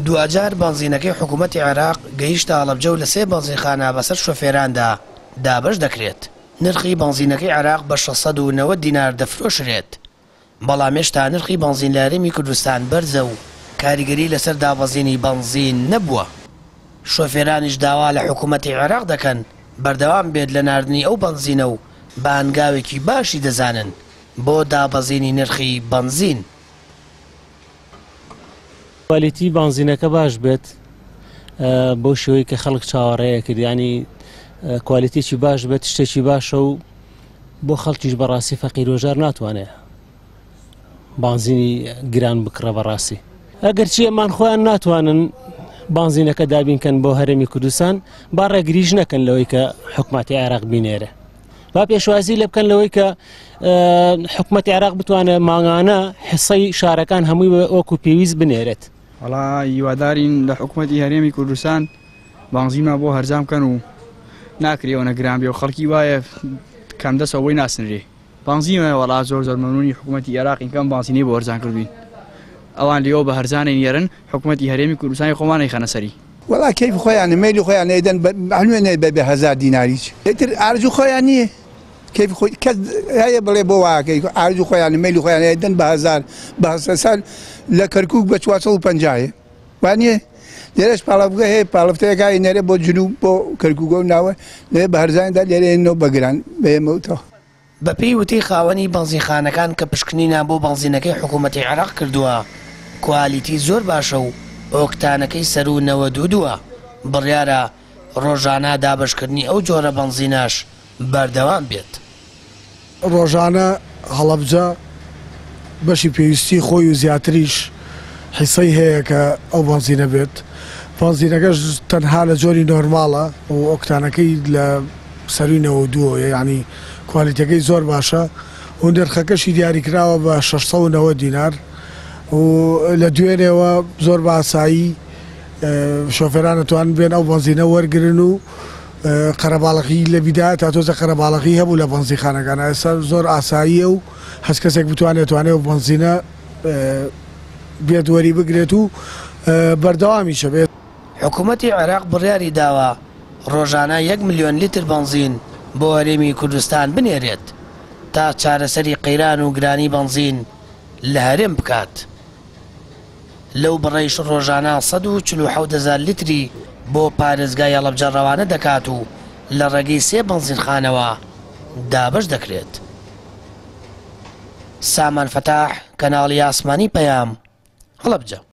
دوجار بنزینەکەی حکوومەتی عێراق گەیشتە هەڵەبجە و لە 3 بنزینخانە بەسەر شۆفێراندا دابەش دەکرێت. نرخی بنزینەکەی عێراق بە 690 دینار دەفرۆشرێت. بەڵام هێشتا نرخی بنزین لە هەرێمی کوردستان بەرزە و کاریگەری لەسەر دابەزینی بنزین نەبووە. شۆفێرانیش داوا لە حکوومەتی عێراق دەکەن بەردەوام بێت لە ناردنی ئەو بنزینە و بە هەنگاوێکی باشی دەزانن بۆ دابەزینی نرخی بنزین. کوالیتی بنزینەکە باش بێت بۆ شێوەیە کە خەڵک چاوەڕێیە کرد، ینی کوالیتیی باش بێت، شتێکی باشە و بۆ خەڵکیش بەڕاستی فەقیر وێژار ناتوانێت بنزینی گران بکڕە بەڕاستی. ئەگەر چی ئەمان خۆیان ناتوانن بنزینەکە دابینکەن بۆ هەرێمی کوردستان با ڕێگریش نەکەن لەوەی کە حکوومەتی عێراق بینێرە، با پێشوازی لێ بکەن لەوەی کە حکوومەتی عێراق بتوانێت ماگانە حسەی شارەکان هەمووی وەکو پێویست بنێرێت. وڵا هیوادارین لە حکوومەتی هەرێمی کوردستان بنزینمان بۆ هەرزام بکەن و ناکرێەوە نەگران بێ و خەڵکی وایە کەم دەستەوەی ناسنرێ. بنزینە وڵا زۆر مەمنونی حکوومەتی عێراقی کەم بنزینەی بۆ هەرزان کردوین. ئەوان لێەوە بە هەرزانێن یێرن حکوومەتی هەرێمی کوردستانی خۆمانەی خەنە سەری. وڵا کەیف خۆیانە مەیلی خۆیان ئەیدەن هەنوێنێ بە 1000 دیناریچ. ئیتر ئارزوو خۆیان نییە. کەیف خۆی کەس هەیە بڵێ بۆ واکەی ئارزوو خۆیان مەیلی خۆیان ئەیدەن بە 1000 سال لە کەرکووک بە 450 وانە لێرەش پاڵەفگە هەیە پاڵفتەیەکای نێرە بۆ جنوب بۆ کەرکووگە و ناوە لێ بە هەرزاندا لێرێنەوە بەگران بەێمەوتەوە. بەپێی وتی خاوەنی بنزینخانەکان کە پشکنینان بۆ بنزینەکەی حکوومەتی عێراق کردووە کوالیتی زۆر باشە و ئۆکتانەکەی سەر و 92 بڕیارە ڕۆژانە دابشکردنی ئەو جۆرە بنزیناش بەردەوام بێت. ڕۆژانە هەڵەبجە بەشی پێویستی خۆی و زیاتریش حیسەی هەیە کە ئەو بنزینە بێت. بنزینەکەش تەنها لە جۆری نۆرماڵە و ئۆکتانەکەی لە سەروی 92 یعنی کوالیتەکەی زۆر باشە و نرخەکەشی دیاریکراوە بە 690 دینار و لە دوێنێەوە زۆر بە ئاسایی شۆفێران دەتوانن بێن ئەو بنزینە وەرگرن و قەرەباڵغی لە بیدایە تا تۆزە قەرەباڵغی هەبوو لە بنزینخانەکان. ئێستا زۆر ئاساییە و هەست کەسێک بتوانێت و بنزینە بێت وەری بگرێت و بەردەوامیشە بێت. حکوومەتی عێراق بڕیاری داوە ڕۆژانە 1 ملیۆن لیتر بنزین بۆ هەرێمی کوردستان بنێرێت تا چارەسەری قەیران و گرانی بنزین لە هەرێم بکات. لەو بڕێش ڕۆژانە 147,000 لیتری بۆ پارێزگای هەڵەبجە ڕەوانە دەکات و لە ڕێگەی 3 بنزینخانەوە دابەش دەکرێت. سامان فەتاح، کەناڵی ئاسمانی پەیام، هەڵەبجە.